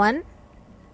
1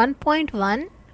1.1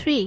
3.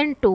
and 2.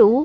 2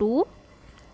2,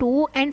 2 and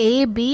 A, B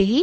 D.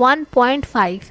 1.5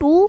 2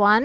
1.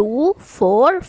2, 4,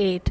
8.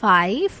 5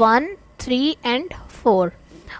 1, 3 and 4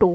2.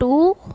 2,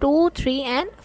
2, 3 and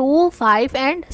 2, 5 and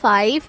5